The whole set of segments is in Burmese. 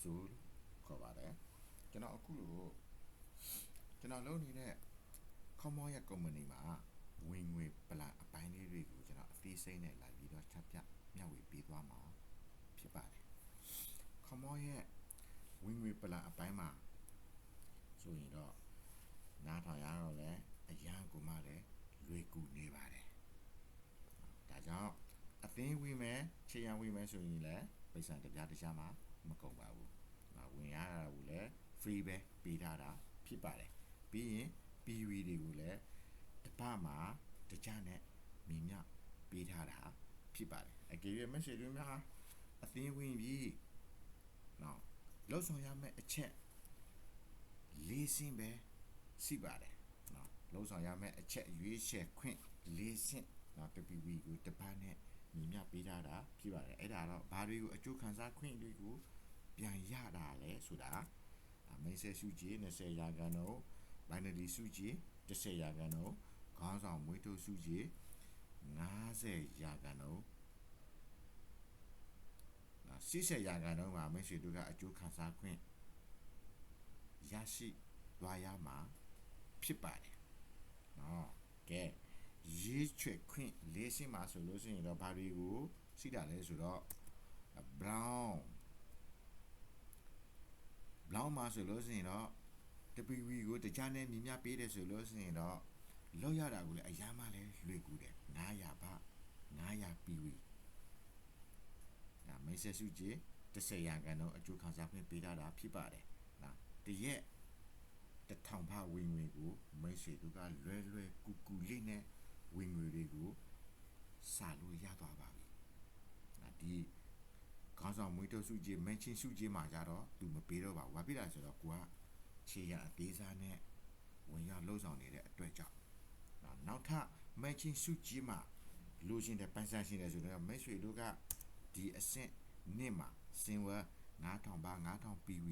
capsule ခေါ်ပါတယ်ကျွန်တော်အခုလို့ကျွန်တော်လုပ်နေတဲ့ common ရဲ့ company မှာဝင်ငွေပလန်အပိုင်းလေးတွေကိုကျွန်တော်အသေးစိတ်နဲ့လာပြီးတော့ချက်ပြမျှဝေပေးသွားမှာဖြစ်ပါတယ် common ရဲ့ဝင်ငွေပလန်အပိုင်းမှာဆိုရင်တော့နားထောင်ရတော့လဲအရန်ကိုမှလည်းလွယ်ကူနေပါတယ်ဒါကြောင့်အသင်းဝင်မယ်ခြေရန်ဝင်မယ်ဆိုရင်လည်းပိတ်စံတပြားတခြားမှာမကုန်ပါဘူးဝင်ရတာကိုလည်း free ပဲပေးထားတာဖြစ်ပါတယ်ပြီးရင် PV တွေကိုလည်းတပတ်မှာတခြားနဲ့မြင်မြပေးထားတာဖြစ်ပါတယ်အကယ်၍မရှိလို့များအသင်းဝင်ပြီးနော်လောက်ဆောင်ရမယ့်အချက်လေးစင်းပဲရှိပါတယ်နော်လောက်ဆောင်ရမယ့်အချက်ရွေးချယ်ခွင့်လေးစင်းနော် PV ကိုတပတ်နဲ့မြင်မြပေးထားတာဖြစ်ပါတယ်အဲ့ဒါတော့ဘာတွေကိုအကျိုးခံစားခွင့်တွေကိုပြန်ရတာလဲဆိုတာမိတ်ဆက်စုကြည်20ရာခိုင်နှုန်းဘိုင်နရီစုကြည်10ရာခိုင်နှုန်းခေါင်းဆောင်မွေးထုတ်စုကြည်50ရာခိုင်နှုန်း80ရာခိုင်နှုန်းမှာမိတ်ဆွေတို့ကအကျိုးခံစားခွင့်ရရှိသွားရမှာဖြစ်ပါတယ်နော်ကဲရေးချွေခွင့်လေးစင်းမှာဆိုလို့ရှိရင်တော့ဘာတွေကိုရှိတာလဲဆိုတော့ brown မှာဆိုလို့ရှိရင်တော့ WV ကိုတခြားနဲ့မြင်မြပေးတယ်ဆိုလို့ရှိရင်တော့လောက်ရတာကိုလည်းအများမှလည်းလွယ်ကူတယ်900ဘာ900 PV ဒါမိတ်ဆက်စုကြည်10ရာခိုင်နှုန်းအကျိုးခံစားခွင့်ပေးထားတာဖြစ်ပါတယ်နော်တရက်1000ဘာဝင်ငွေကိုမိတ်ဆွေတို့ကလွယ်ကူလေးနဲ့ဝင်ငွေတွေကိုစာလို့ရသွားပါပြီဒီခေါင်းဆောင်မွေးထုတ်စုကြည်မန်ချင်းစုကြည်မှာကြတော့သူမပေးတော့ပါဘူးဘာဖြစ်လဲဆိုတော့ကိုကခြေရအသေးစားနဲ့ဝင်ရောက်လှုပ်ဆောင်နေတဲ့အတွက်ကြောင့်နောက်ထပ်မန်ချင်းစုကြည်မှာလိုချင်တဲ့ပန်းစမ်းရှင်တယ်ဆိုတော့မိတ်ဆွေတို့ကဒီအဆင့်နှစ်မှာစင်ဝဲ9000ဘာ9000 PV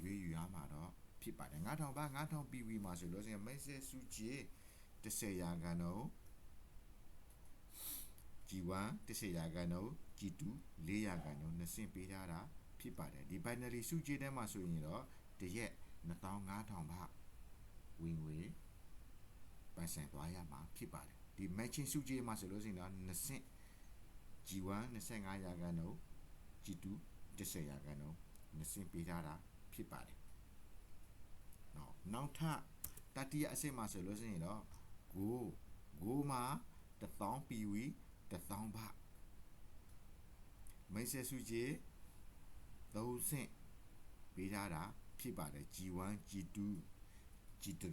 ရွေးယူရမှာတော့ဖြစ်ပါတယ်9000ဘာ9000 PV မှာဆိုလို့ရှိရင်မိတ်ဆက်စုကြည်10ရာခိုင်နှုန်း G1 10ရာခိုင်နှုန်း G2 4ရာခိုင်နှုန်းနှစ်ဆင့်ပေးထားတာဖြစ်ပါတယ်ဒီ binary စုကြည်ထဲမှာဆိုရင်တော့တရက်25000ဘာဝင်ငွေပိုင်ဆိုင်သွားရမှာဖြစ်ပါတယ်ဒီ matching စုကြည်မှာဆိုလို့ရှိရင်တော့နှစ်ဆင့် G1 25ရာခိုင်နှုန်း G2 10ရာခိုင်နှုန်းနှစ်ဆင့်ပေးထားတာဖြစ်ပါတယ်နောက်ထပ်တတိယအဆင့်မှာဆိုလို့ရှိရင်တော့ go မှာ1000 PV 1000ဘာမိတ်ဆက်စုကြည်3ဆင့်ပေးထားတာဖြစ်ပါတယ် G1 G2 G3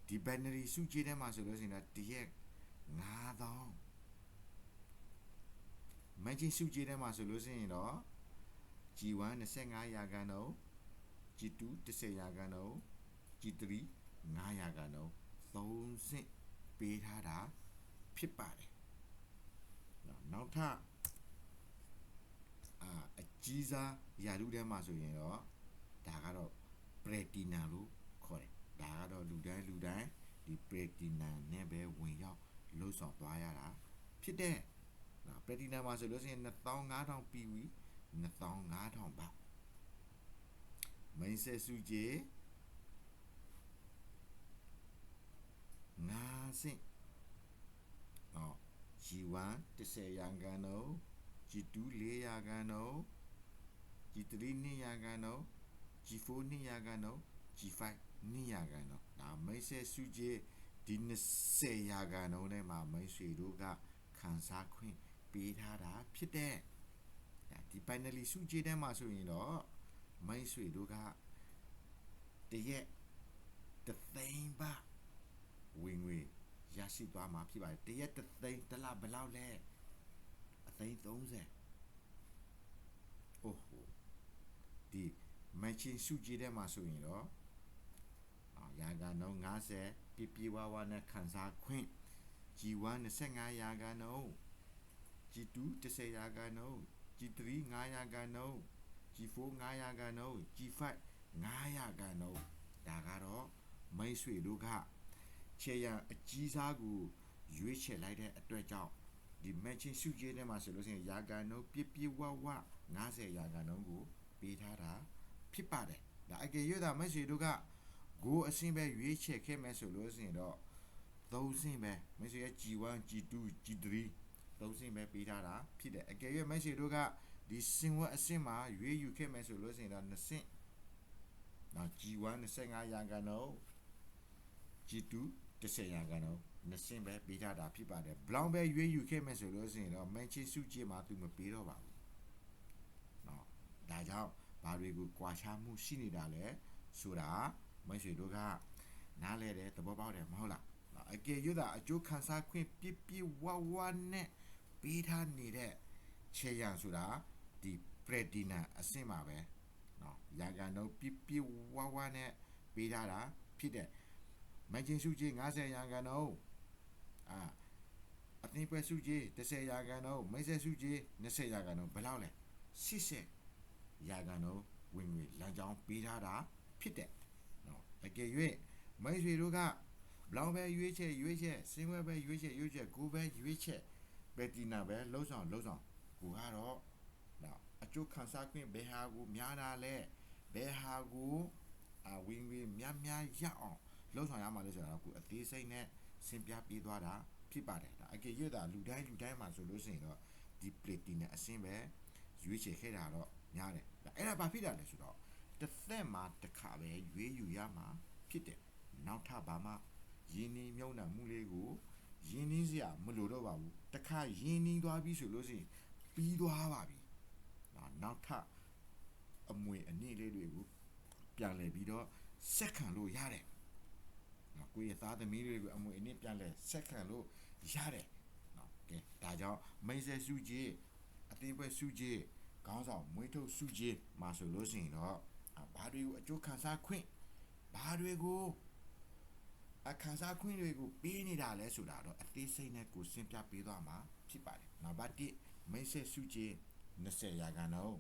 ဒီ binary စုကြည်ထဲမှာဆိုလို့ရှိရင်တော့တရက်9000မန်ချင်းစုကြည်ထဲမှာဆိုလို့ရှိရင်တော့ G1 25ရာခိုင်နှုန်း G2 10ရာခိုင်နှုန်း G3 9ရာခိုင်နှုန်း3ဆင့်ပေးထားတာဖြစ်ပါတယ်နောက်ထပ်အကြီးစားရာထူးထဲမှာဆိုရင်တော့ဒါကတော့ platinum လို့ခေါ်တယ်ဒါကတော့လူတိုင်းဒီ platinum နဲ့ပဲဝင်ရောက်လှုပ်ဆောင်သွားရတာဖြစ်တဲ့platinum မှာဆိုလို့ရှိရင်25000 PV 25000ဘာမိတ်ဆက်စုကြည်5ဆင့်G1 10ရာခိုင်နှုန်း G2 4ရာခိုင်နှုန်း G3 2ရာခိုင်နှုန်း G4 2ရာခိုင်နှုန်း G5 2ရာခိုင်နှုန်းဒါမိတ်ဆက်စုကြည်ဒီ20ရာခိုင်နှုန်းထဲမှာမိတ်ဆွေတို့ကခံစားခွင့်ပေးထားတာဖြစ်တဲ့ဒီ binary စုကြည်ထဲမှာဆိုရင်တော့မိတ်ဆွေတို့ကတရက်သိန်းဘာဝင်ငွေရရှိသွားမှာဖြစ်ပါတယ်တရက်သိန်းတစ်လဘယ်လောက်လဲ30အိုးဟိုဒီ matching စုကြည်ထဲမှာဆိုရင်တော့ရာခိုင်နှုန်း50ပြဝနဲ့ခံစားခွင့် G1 25ရာခိုင်နှုန်း G2 10ရာခိုင်နှုန်း G3 9ရာခိုင်နှုန်း G4 9ရာခိုင်နှုန်း G5 9ရာခိုင်နှုန်းဒါကတော့မိတ်ဆွေတို့ကခြေရန်အကြီးစားကိုရွေးချယ်လိုက်တဲ့အတွက်ကြောင့် ဒီ matching စုကြည်ထဲမှာဆိုလို့ရှိရင်ရာခိုင်နှုန်းပြဝ90ရာခိုင်နှုန်းကိုပေးထားတာဖြစ်ပါတယ်ဒါအကယ်၍သာမိတ်ဆွေတို့ကကိုအဆင့်ပဲရွေးချယ်ခဲ့မယ်ဆိုလို့ရှိရင်တော့3ဆင့်ပဲမိတ်ဆွေရဲ့ G1 G2 G3 3ဆင့်ပဲပေးထားတာဖြစ်တယ်အကယ်၍မိတ်ဆွေတို့ကဒီစင်ဝက်အဆင့်မှာရွေးယူခဲ့မယ်ဆိုလို့ရှိရင်တော့2ဆင့်နော် G1 25ရာခိုင်နှုန်း G2 10ရာခိုင်နှုန်း2ဆင့်ပဲပေးထားတာဖြစ်ပါတယ်ဘလောင်းပဲရွေးယူခဲ့မယ်ဆိုလို့ရှိရင်တော့ matching စုကြည်မှာသူမပေးတော့ပါဘူးနော်ဒါကြောင့်ဘာတွေကိုကွာခြားမှုရှိနေတာလဲဆိုတာမိတ်ဆွေတို့ကနားလဲတယ်သဘောပေါက်တယ်မဟုတ်လားနော်အကယ်၍သာအကျိုးခံစားခွင့်ပြဝနဲ့ပေးထားနေတဲ့ခြေရန်ဆိုတာဒီ platinum အဆင့်မှာပဲနော်ရာခိုင်နှုန်းပြဝနဲ့ပေးထားတာဖြစ်တယ်matching စုကြည်90ရာခိုင်နှုန်းအသင်းပွဲစုကြည်10ရာခိုင်နှုန်းမိတ်ဆက်စုကြည်20ရာခိုင်နှုန်းဘယ်လောက်လဲ80ရာခိုင်နှုန်းဝင်ငွေလမ်းကြောင်းပေးထားတာဖြစ်တယ်နော်အကယ်၍မိတ်ဆွေတို့ကဘလောင်းပဲရွေးချက်စင်းဝဲပဲရွေးချက်ကိုပဲရွေးချက်ပက်တီနာပဲလုံးဆောင်ကိုကတော့နော်အကျိုးခံစားခွင့်ဘယ်ဟာကိုများတာလဲဘယ်ဟာကိုဝင်ငွေများရအောင်လုံးဆောင်ရမှာလဲဆိုတော့ကိုအသေးစိတ်နဲ့ဆင်ပြပေးသွားတာဖြစ်ပါတယ်ဒါအကယ်၍သာလူတိုင်းမှာဆိုလို့ရှိရင်တော့ဒီ platinum အဆင့်ပဲရွေးချယ်ခဲ့တာတော့များတယ်အဲ့ဒါဘာဖြစ်တာလဲဆိုတော့တစ်သက်မှာတစ်ခါပဲရွေးယူရမှာဖြစ်တယ်နောက်ထပ်ဘာမှရင်းနှီးမြုပ်နှံမှုလေးကိုရင်းနှီးစရာမလိုတော့ပါဘူးတစ်ခါရင်းနှီးသွားပြီဆိုလို့ရှိရင်ပြီးသွားပါပြီနောက်ထပ်အမွေအနှစ်လေးတွေကိုပြန်လည်ပြီးတော့ဆက်ခံလို့ရတယ်နော်ကိုယ့်ရဲ့သားသမီးတွေကိုအမွေအနှစ်ပြန်လည်ဆက်ခံလို့ရတယ်နော်ကဲဒါကြောင့်မိတ်ဆက်စုကြည်အသင်းပွဲစုကြည်ခေါင်းဆောင်မွေးထုတ်စုကြည်မှာဆိုလို့ရှိရင်တော့ဘာတွေကိုအကျိုးခံစားခွင့်ဘာတွေကိုအခန်းစားခွင့်တွေကိုပေးနေတာလဲဆိုတာတော့အသေးစိတ်နဲ့ကိုရှင်းပြပေးသွားမှာဖြစ်ပါတယ်နံပါတ်1မိတ်ဆက်စုကြည်20ရာခိုင်နှုန်း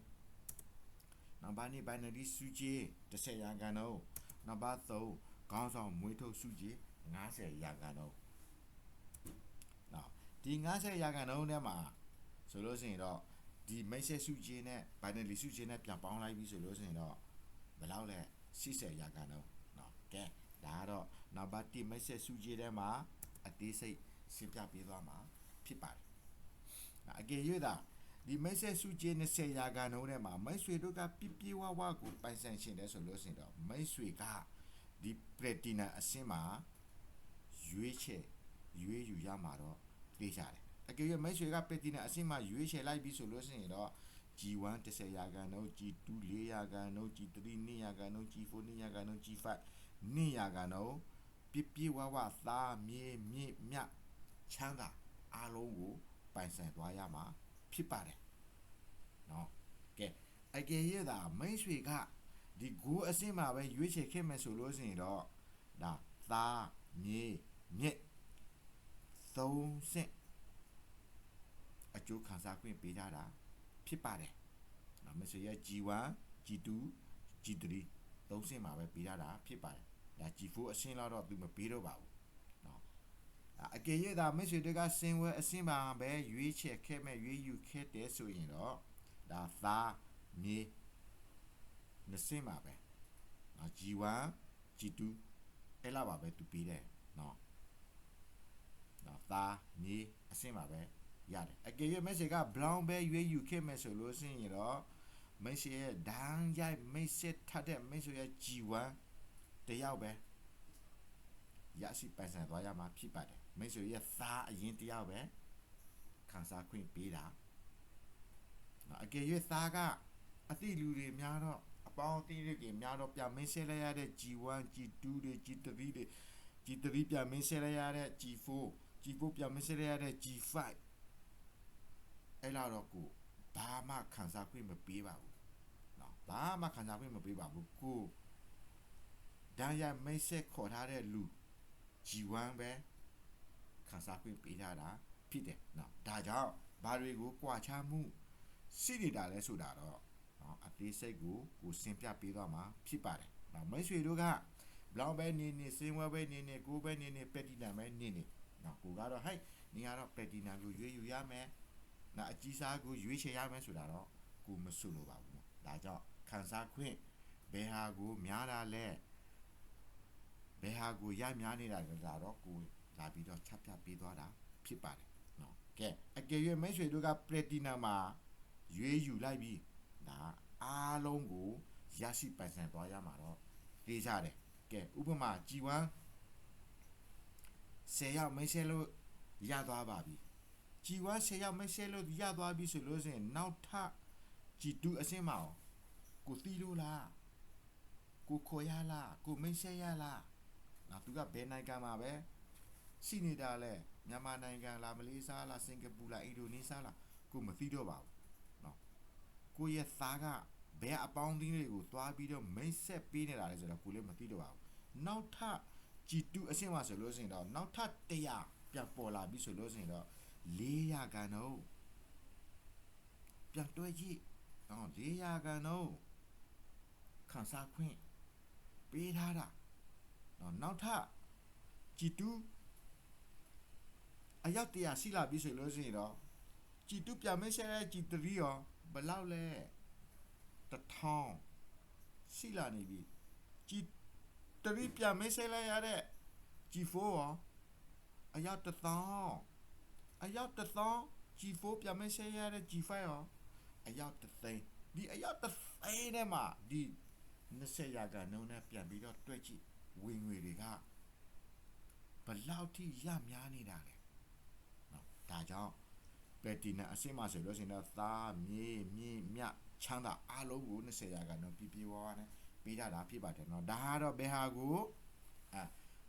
နံပါတ်2 binary စုကြည်10ရာခိုင်နှုန်းနံပါတ်3ခေါင်းဆောင်မွေးထုတ်စုကြည်90ရာခိုင်နှုန်းနော်ဒီ90ရာခိုင်နှုန်းထဲမှာဆိုလို့ရှိရင်တော့ဒီမိတ်ဆက်စုကြည်နဲ့ binary စုကြည်နဲ့ပြန်ပေါင်းလိုက်ပြီဆိုလို့ရှိရင်တော့ဘယ်လောက်လဲ80ရာခိုင်နှုန်းနော်ကဲဒါကတော့နံပါတ်1မိတ်ဆက်စုကြည်ထဲမှာအသေးစိတ်ရှင်းပြပေးသွားမှာဖြစ်ပါတယ်အကယ်၍သာဒီမိတ်ဆက်စုကြည်20ရာခိုင်နှုန်းထဲမှာမိတ်ဆွေတို့ကပြဝကိုပိုင်ဆိုင်ရှင်တယ်ဆိုလို့ရှိရင်တော့မိတ်ဆွေကဒီ platinum အဆင့်မှာရွေးယူရမှာတော့သိကြတယ်အကယ်၍မိတ်ဆွေက platinum အဆင့်မှာရွေးချယ်လိုက်ပြီဆိုလို့ရှိရင်တော့ G1 10ရာခိုင်နှုန်း G2 4ရာခိုင်နှုန်း G3 2ရာခိုင်နှုန်း G4 2ရာခိုင်နှုန်း G5 2ရာခိုင်နှုန်းပြဝသားမြေမြချမ်းသာအားလုံးကိုပိုင်ဆိုင်သွားရမှာဖြစ်ပါတယ်နော်ကဲအကယ်၍သာမိတ်ဆွေကဒီကိုအဆင့်မှာပဲရွေးချယ်ခဲ့မယ်ဆိုလို့ရှိရင်တော့ဒါသားမြေမြင့်3ဆင့်အကျိုးခံစားခွင့်ပေးထားတာဖြစ်ပါတယ်နော်မိတ်ဆွေရဲ့ G1 G2 G3 3ဆင့်မှာပဲပေးထားတာဖြစ်ပါတယ်ဒါ G4 အဆင့်တော့သူမပေးတော့ပါဘူးနော်အကယ်၍သာမိတ်ဆွေတွေကစင်ဝဲအဆင့်မှာပဲရွေးချယ်ခဲ့မဲ့ရွေးယူခဲ့တယ်ဆိုရင်တော့ဒါသားမြေ2ဆင့်မှာပဲနော် G1 G2 အဲ့လာပါပဲသူပေးတယ်နော်သားမြေအဆင့်မှာပဲရတယ်အကယ်၍မိတ်ဆွေက brown ပဲရွေးယူခဲ့မယ်ဆိုလို့ရှိရင်တော့မိတ်ဆွေရဲ့ဒန်းရိုက်မိတ်ဆက်ထတဲ့မိတ်ဆွေရဲ့ G1 တယောက်ပဲရရှိပိုင်ဆိုင်သွားရမှာဖြစ်ပါတယ်မိတ်ဆွေရဲ့သားအရင်တယောက်ပဲခံစားခွင့်ပေးတာအကယ်၍သားကအတိလူတွေများတော့အပေါင်းအသင်းတွေများတော့ပြန်မင်းဆဲလိုက်ရတဲ့ G1 G2 တွေ G3 တွေ G3 ပြန်မင်းဆဲလိုက်ရတဲ့ G4 ပြန်မင်းဆဲလိုက်ရတဲ့ G5 အဲ့လာတော့ကိုဘာမှခံစားခွင့်မပေးပါဘူးနော်ဘာမှခံစားခွင့်မပေးပါဘူးကိုဒန်းရမိတ်ဆက်ခေါ်ထားတဲ့လူ G1 ပဲခံစားခွင့်ပေးထားတာဖြစ်တယ်နော်ဒါကြောင့်ဘာတွေကိုကြွာချမှုရှိနေတာလဲဆိုတာတော့နော်အသေးစိတ်ကိုရှင်းပြပေးသွားမှာဖြစ်ပါတယ်နော်မိတ်ဆွေတို့ကဘလောင်ပဲနေစင်းဝဲပဲနေကိုပဲနေပက်တီနံပဲနေနော်ကိုကတော့ဟဲ့ နေရာတော့ platinum ကိုရွေးယူရမယ်နော်အကြီးစားကိုရွေးချယ်ရမယ်ဆိုတာတော့ကိုမဆိုလိုပါဘူးနော်ဒါကြောင့်ခန်းစားခွင့်ဘယ်ဟာကိုများတာလဲဘယ်ဟာကိုရများနေတာလဲဒါတော့ကိုလာပြီးတော့ချပြပေးသွားတာဖြစ်ပါတယ်နော်ကဲအကယ်၍မိတ်ဆွေတို့က platinum မှာရွေးယူလိုက်ပြီးဒါအားလုံးကိုရရှိပိုင်ဆိုင်သွားရမှာတော့သိကြတယ်ကဲဥပမာ G1 10ရောက်မိတ်ဆက်လို့ရသွားပါပြီ G1 10ရောက်မိတ်ဆက်လို့ရသွားပြီဆိုလို့ဆိုရင်နောက်ထပ် G2 အဆင့်မှာကိုသီးလို့လားကိုခေါ်ရလားကိုမိတ်ဆက်ရလားနော်သူကဘယ်နိုင်ငံမှာပဲရှိနေတာလဲမြန်မာနိုင်ငံလားမလေးရှားလားစင်ကာပူလားအင်ဒိုနီးရှားလားကိုမသိတော့ပါဘူးနော်ကိုရဲ့သားကဘယ်အပေါင်းအသင်းတွေကိုသွားပြီးတော့မိတ်ဆက်ပေးနေတာလဲဆိုတော့ကိုလည်းမသိတော့ပါဘူးနောက်ထပ် G2 အဆင့်မှာဆိုလို့ရှိရင်တော့နောက်ထပ်100ပြန်ပေါ်လာပြီဆိုလို့ရှိရင်တော့400ကန်တော့ပြန်တွဲကြည့်နော်400ကန်တော့ခန်းစားခွင့်ပေးထားတာနော်နောက်ထပ် G2 အယောက်100ရှိလာပြီဆိုလို့ရှိရင်တော့ G2 ပြန်မိတ်ဆက်တဲ့ G3 ရောဘယ်လောက်လဲ1000ရှိလာနေပြီ G3 ပြန်မိတ်ဆက်လိုက်ရတဲ့ G4 ရောအယောက်1000အယောက်1000 G4 ပြန်မိတ်ဆက်ရတဲ့ G5 ရောအယောက်3000ဒီအယောက်3000နဲ့မှာဒီ20ရာခိုင်နှုန်းနဲ့ပြန်ပြီးတော့တွက်ကြည့်ဝင်ငွေတွေကဘယ်လောက်ထိရများနေတာလဲနော်ဒါကြောင့် platinum အဆင့်မှာဆိုလို့ရှိရင်တော့သားမြေမြချမ်းသာအားလုံးကို20ရာခိုင်နှုန်းပြပြဝဝနဲ့ပေးတာဖြစ်ပါတယ်နော်ဒါကတော့ဘယ်ဟာကို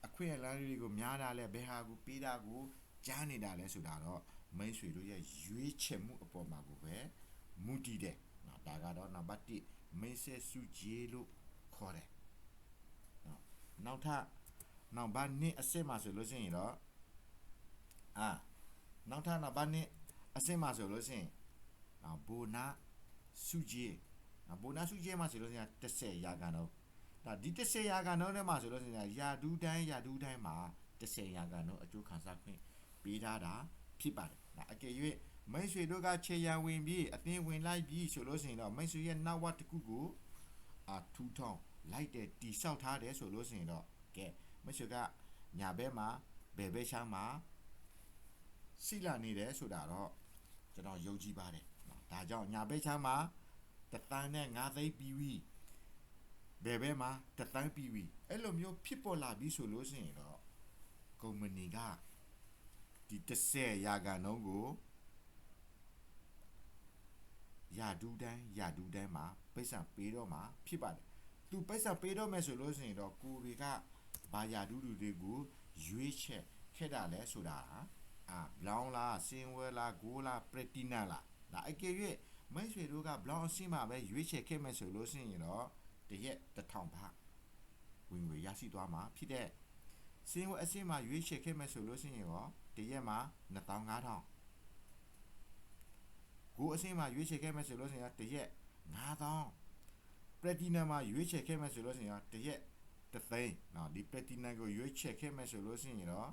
အခွင့်အလမ်းတွေကိုများတာလဲဘယ်ဟာကိုပေးတာကိုကြားနေတာလဲဆိုတာတော့မိတ်ဆွေတို့ရဲ့ရွေးချယ်မှုအပေါ်မှာကိုပဲမူတည်တယ်နော်ဒါကတော့နံပါတ်1မိတ်ဆက်စုကြည်လို့ခေါ်တယ်နော်နောက်ထပ်နောက်ဘာနှစ်အစစ်မှာဆိုလို့ရှိရင်တော့နောက်ထပ်နောက်ဘာနှစ်အစစ်မှာဆိုလို့ရှိရင်နောက်ဘိုနာစုကြည်ဘိုနာစုကြည်မှာဆိုလို့ရှိရင်10ရာခိုင်နှုန်းဒါဒီ10ရာခိုင်နှုန်းနဲ့မှာဆိုလို့ရှိရင်ယာဒူးတိုင်းမှာ10ရာခိုင်နှုန်းအကျိုးခံစားခွင့်ပေးထားတာဖြစ်ပါတယ်ဒါအကယ်၍မိတ်ဆွေတို့ကခြေရန်ဝင်ပြီးအသင်းဝင်လိုက်ပြီးဆိုလို့ရှိရင်တော့မိတ်ဆွေရဲ့နောက်ဝတ်တစ်ခုကိုထူထောင်လိုက်တဲ့တီဆောက်ထားတယ်ဆိုလို့ရှိရင်တော့ကဲမိတ်ဆွေကညာဘက်မှာဘယ်ဘက်ချမ်းမှာရှိလာနေတယ်ဆိုတာတော့ကျွန်တော်ယုံကြည်ပါတယ်ဒါကြောင့်ညာဘက်ချမ်းမှာတသန်းနဲ့5သိန်းပြီးပြီဘယ်ဘက်မှာတသန်းပြီးပြီအဲ့လိုမျိုးဖြစ်ပေါ်လာပြီဆိုလို့ရှိရင်တော့ကုမ္ပဏီကဒီ10ရာခိုင်နှုန်းကိုယာဒူးတိုင်းမှာပိတ်ဆံပေးတော့မှာဖြစ်ပါတယ်သူပိတ်ဆံပေးတော့မယ်ဆိုလို့ရှိရင်တော့ကိုတွေကဘာယာဒူးတွေကိုရွေးချက်ခဲ့တာလဲဆိုတာဘလောင်းလားစင်ဝဲလားဂိုးလားပလက်တီနမ်လားဒါအကယ်၍မိတ်ဆွေတို့ကဘလောင်းအဆင့်မှာပဲရွေးချက်ခဲ့မယ်ဆိုလို့ရှိရင်တော့တရက်1000ဘတ်ဝင်ငွေရရှိသွားမှာဖြစ်တဲ့စင်ဝဲအဆင့်မှာရွေးချက်ခဲ့မယ်ဆိုလို့ရှိရင်ရောတရက်မှာ2500ကိုအဆင့်မှာရွေးချယ်ခဲ့မယ်ဆိုလို့ရှိရင်တရက်9000 platinum မှာရွေးချယ်ခဲ့မယ်ဆိုလို့ရှိရင်တရက်3000နော်ဒီ platinum ကိုရွေးချယ်ခဲ့မယ်ဆိုလို့ရှိရင်တော့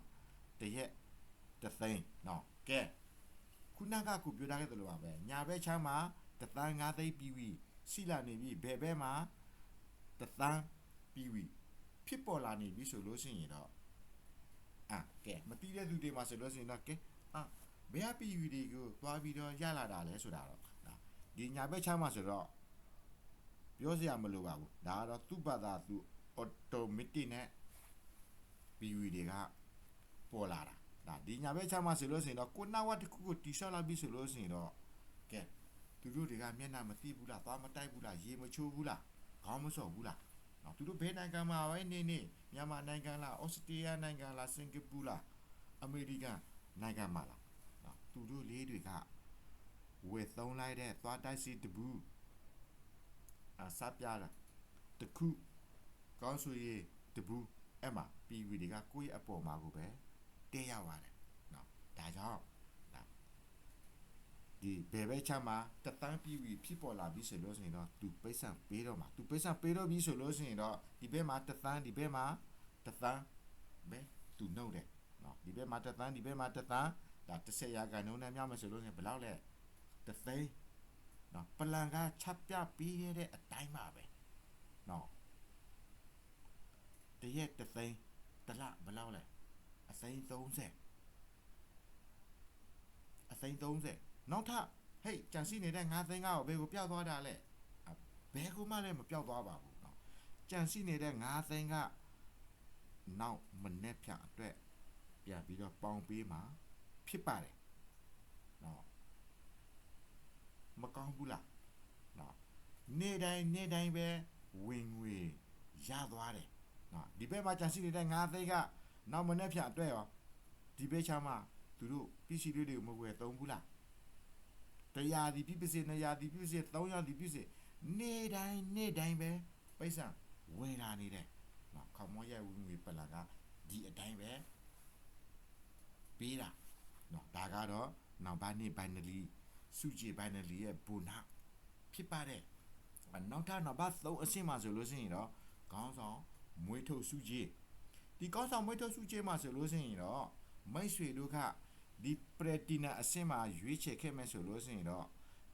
တရက်3000နော်ကဲခုနကကိုပြောထားခဲ့တယ်လို့ပါပဲညာဘက်ချမ်းမှာတသန်း5သိန်းပြီးပြီရှိလာနေပြီဘယ်ဘက်မှာတသန်းပြီးပြီဖြစ်ပေါ်လာနေပြီဆိုလို့ရှိရင်တော့ကဲမပြီးတဲ့သူတွေမှာဆိုလို့ရှိရင်တော့ကဲဘယ်အပီယူတွေကိုသွားပြီးတော့ရလာတာလဲဆိုတာတော့ဒီညာဘက်ချမ်းမှာဆိုတော့ပြောစရာမလိုပါဘူးဒါကတော့သူ့ဘာသာသူ automatic နဲ့ PV တွေကပေါ်လာတာဒါဒီညာဘက်ချမ်းမှာဆိုလို့ရှိရင်တော့ကိုနာဝတ်တစ်ခုကိုတီရှော့လာပြီးဆိုလို့ရှိရင်တော့ကဲသူတို့တွေကမျက်နှာမသိဘူးလားသွားမတိုက်ဘူးလားရေမချိုးဘူးလားခေါင်းမစော်ဘူးလားနော်သူတို့ဘယ်နိုင်ငံမှာပဲနေမြန်မာနိုင်ငံလားဩစတြေးလျနိုင်ငံလားစင်ကာပူလားအမေရိကန်နိုင်ငံမှာလားသူတို့လေးတွေကဝယ်သုံးလိုက်တဲ့သွားတိုက်စီတဘူးစပြလာတခုကောင်းဆိုရေးတဘူးအဲ့မှာ PV တွေကကိုယ့်ရဲ့အပေါ်မှာကိုပဲတဲရပါတယ်နော်ဒါကြောင့်ဒီဘယ်ဘက်ချမ်းမှာတသန်း PV ဖြစ်ပေါ်လာပြီဆိုလို့ရှိရင်တော့သူပိတ်ဆံပေးတော့မှာသူပိတ်ဆံပေးတော့ပြီဆိုလို့ရှိရင်တော့ဒီဘက်မှာတသန်းဒီဘက်မှာတသန်းပဲသူနှုတ်တယ်နော်ဒီဘက်မှာတသန်းဒီဘက်မှာတသန်း ဒါ10ရာခိုင်နှုန်းနဲ့မြောက်မယ်ဆိုလို့ရှိရင်ဘယ်လောက်လဲတသိန်းနော်ပလန်ကချက်ပြပေးရတဲ့အတိုင်းပါပဲနော်တရက်တသိန်းတလဘယ်လောက်လဲအသိန်း30နောက်ထပ်ဟေးကြံစီနေတဲ့9သိန်းကဘယ်ကိုပျောက်သွားတာလဲဘယ်ကိုမှလည်းမပျောက်သွားပါဘူးနော်ကြံစီနေတဲ့9သိန်းကနောက်မနေ့ဖြန်အတွက်ပြန်ပြီးတော့ပေါင်ပေးမှာဖြစ်ပါတယ်နော်မကောင်းဘူးလားနော်နေ့တိုင်းပဲဝင်ငွေရသွားတယ်နော်ဒီဘက်မှာကြံစီနေတဲ့9သိန်းကနောက်မနေ့ဖြန်အတွက်ရောဒီဘက်ချာမှာသူတို့ပစ္စည်းတွေကိုမဝယ်သုံးဘူးလား100ဒီပြည့်စည်200ဒီပြည့်စည်300ဒီပြည့်စည်နေ့တိုင်းပဲပိတ်ဆံဝင်လာနေတယ်နော်ခေါမောရဲ့ဝင်ငွေပလန်ကဒီအတိုင်းပဲပေးတာနော်ဒါကတော့နောက်ပိုင်းနေ့ပိုင်းနယ်စုကြည်ပိုင်းနယ်ရဲ့ဘုနာဖြစ်ပါတယ်နောက်ထပ်နောက်ပါ3အဆင့်မှာဆိုလို့ရှိရင်တော့ခေါင်းဆောင်မွေးထုတ်စုကြည်ဒီခေါင်းဆောင်မွေးထုတ်စုကြည်မှာဆိုလို့ရှိရင်တော့မိတ်ဆွေတို့ကဒီပရတီနာအဆင့်မှာရွေးချယ်ခဲ့မယ်ဆိုလို့ရှိရင်တော့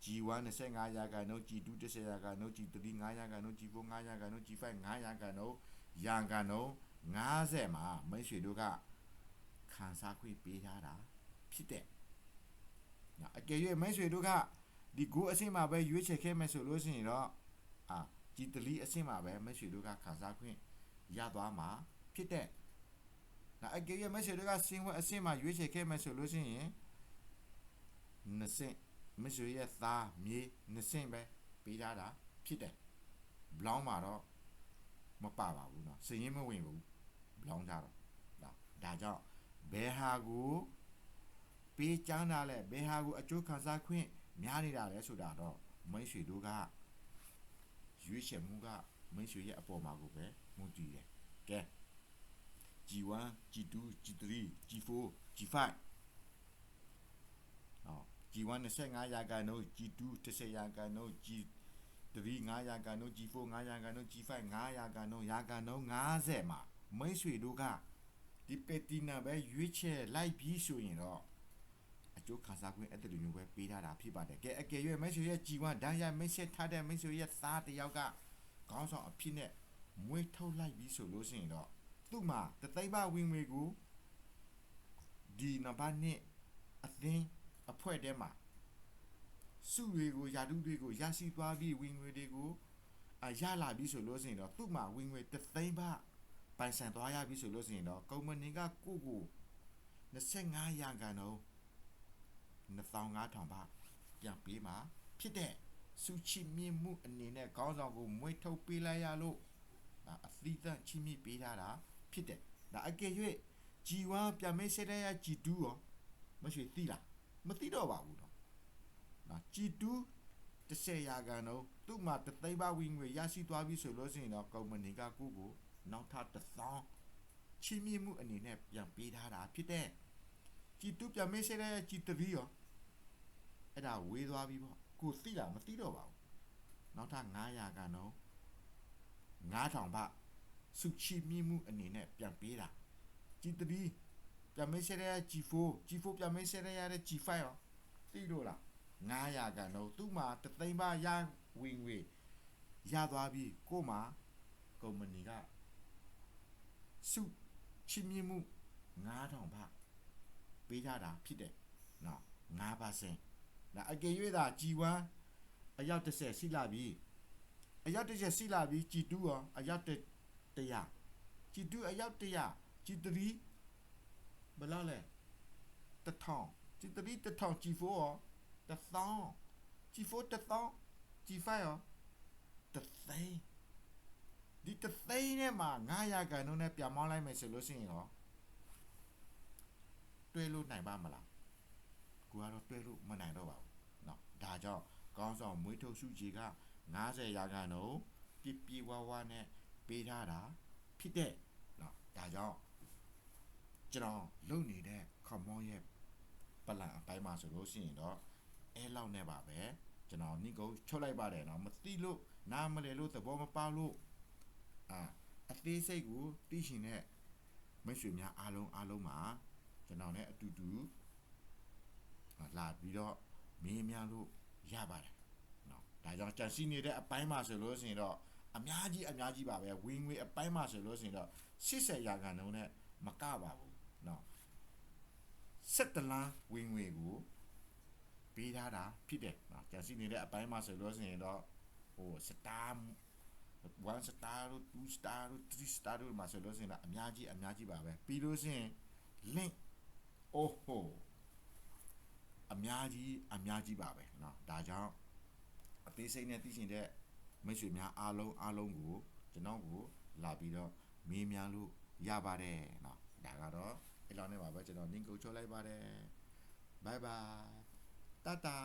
G1 25ရာခိုင်နှုန်း G2 10ရာခိုင်နှုန်း G3 5ရာခိုင်နှုန်း G4 5ရာခိုင်နှုန်း G5 5ရာခိုင်နှုန်း50မှာမိတ်ဆွေတို့ကခံစားခွင့်ပေးထားတာဖြစ်တဲ့နော်အကယ်၍မိတ်ဆွေတို့ကဒီကိုအဆင့်မှာပဲရွေးချယ်ခဲ့မယ်ဆိုလို့ရှိရင်တော့G3 အဆင့်မှာပဲမိတ်ဆွေတို့ကခံစားခွင့်ရသွားမှာဖြစ်တဲ့နော်အကယ်၍မိတ်ဆွေတို့ကစင်ဝက်အဆင့်မှာရွေးချယ်ခဲ့မယ်ဆိုလို့ရှိရင်2ဆင့်မိတ်ဆွေရဲ့သားမြေ2ဆင့်ပဲပေးထားတာဖြစ်တယ်ဘလောင်းမှာတော့မပါပါဘူးเนาะစည်ရင်းမဝင်ဘူးဘလောင်းကြတော့ဒါကြောင့်ဘယ်ဟာကိုပေးချမ်းတာလဲဘယ်ဟာကိုအကျိုးခံစားခွင့်များနေတာလဲဆိုတာတော့မိတ်ဆွေတို့ကရွေးချယ်မှုကမိတ်ဆွေရဲ့အပေါ်မှာကိုပဲမူတည်တယ်ကဲ G1 G2 G3 G4 G5 G1 25ရာခိုင်နှုန်း G2 10ရာခိုင်နှုန်း G3 5ရာခိုင်နှုန်း G4 5ရာခိုင်နှုန်း G5 5ရာခိုင်နှုန်း50မှာမိတ်ဆွေတို့ကဒီပက်တီနာပဲရွေးချယ်လိုက်ပြီးဆိုရင်တော့အကျိုးခံစားခွင့်အဲ့ဒီလိုမျိုးပဲပေးထားတာဖြစ်ပါတယ်ကဲအကယ်၍မိတ်ဆွေရဲ့ G1 ဒန်းရမိတ်ဆက်ထားတဲ့မိတ်ဆွေရဲ့သားတယောက်ကခေါင်းဆောင်အဖြစ်နဲ့မွေးထုတ်လိုက်ပြီးဆိုလို့ရှိရင်တော့သူ့မှာတသိန်းပါဝင်ငွေကိုဒီနံပါတ်1အသင်းအဖွဲ့ထဲမှာစုတွေကိုယာတုတွေကိုရရှိသွားပြီးဝင်ငွေတွေကိုရလာပြီးဆိုလို့ရှိရင်တော့သူ့မှာဝင်ငွေတသိန်းပါပိုင်ဆိုင်သွားရပြီဆိုလို့ရှိရင်တော့ကုမ္ပဏီကကို25ရာခိုင်နှုန်း25,000 ပါပြန်ပေးမှာဖြစ်တဲ့စုချီမြင့်မှုအနေနဲ့ခေါင်းဆောင်ကိုမွေးထုတ်ပေးလိုက်ရလို့ဒါအသီးသန့်ချီမြင့်ပေးထားတာဖြစ်တယ်ဒါအကယ်၍ G1 ပြန်မေးဆက်တဲ့ G2 ရောမရှိသိလားမသိတော့ပါဘူးတော့ဒါ G2 10ရာခိုင်နှုန်းသူ့မှာတသိန်းပါဝင်ငွေရရှိသွားပြီဆိုလို့ရှိရင်တော့ကုမ္ပဏီကကိုကိုနောက်ထပ်1000ချီးမြှင့်မှုအနေနဲ့ပြန်ပေးထားတာဖြစ်တဲ့ G2 ပြန်မေးဆက်တဲ့ G3 ရောအဲ့ဒါဝေးသွားပြီပေါ့ကိုသိလားမသိတော့ပါဘူးနောက်ထပ်900ရာခိုင်နှုန်း9000ပါစုချီးမြှင့်မှုအနေနဲ့ပြန်ပေးတာ G3 ပြန်မေးဆက်တဲ့ G4 ပြန်မေးဆက်တဲ့ G5 ရောသိလို့လား900ရာခိုင်နှုန်းသူ့မှာတသိန်းပါရဝင်ငွေရသွားပြီကို့မှာကုမ္ပဏီကစုချီးမြှင့်မှု9000ပါပေးထားတာဖြစ်တယ်နော် 5% ဒါအကယ်၍သာ G1 အယောက်30ရှိလာပြီအယောက်30ရှိလာပြီ G2 ရောအယောက်100 G2 အယောက်100 G3 ဘယ်လောက်လဲ1000 G3 1000 G4 ရော1000 G4 1000 G5 ရော1000ဒီ1000နဲ့မှာ900ရာခိုင်နှုန်းနဲ့ပြန်မောင်းလိုက်မယ်ဆိုလို့ရှိရင်ရောတွဲလို့နိုင်ပါမလားကိုကတော့တွဲလို့မနိုင်တော့ပါဘူးเนาะဒါကြောင့်ကောင်းဆောင်မွေးထုတ်စုကြီးက90ရာခိုင်နှုန်းပြဝဝနဲ့ပေးထားတာဖြစ်တဲ့เนาะဒါကြောင့်ကျွန်တော်လုံနေတဲ့ခမောရဲ့ပလန်အပိုင်းမှာဆိုလို့ရှိရင်တော့အဲလောက်နဲ့ပါပဲကျွန်တော်နိကိုချုပ်လိုက်ပါတယ်เนาะမသိလို့နားမလဲလို့သဘောမပေါက်လို့အသေးစိတ်ကိုသိရှင်တဲ့မိတ်ဆွေများအားလုံးမှာကျွန်တော်နဲ့အတူတူ လာပြီးတော့မေးမြန်းလို့ရပါတယ်နော်ဒါကြောင့်ကြံစည်နေတဲ့အပိုင်းမှာဆိုလို့ရှိရင်တော့အများကြီးပါပဲဝင်ငွေအပိုင်းမှာဆိုလို့ရှိရင်တော့80%နဲ့မကပါဘူးနော်17လမ်းဝင်ငွေကိုပေးထားတာဖြစ်တယ်နော်ကြံစည်နေတဲ့အပိုင်းမှာဆိုလို့ရှိရင်တော့ဟိုစတာ1 star တို့2 star တို့3 star တို့မှာဆိုလို့ရှိရင်တော့အများကြီးပါပဲပြီးလို့ရှိရင် link အိုးဟိုအများကြီးပါပဲเนาะဒါကြောင့်အသေးစိတ်နဲ့သိချင်တဲ့မိတ်ဆွေများအားလုံးကိုကျွန်တော်ကိုလာပြီးတော့မေးမြန်းလို့ရပါတယ်เนาะဒါကတော့အဲ့လောက်နဲ့ပါပဲကျွန်တော် link ကိုချုပ်လိုက်ပါတယ် bye bye တတာ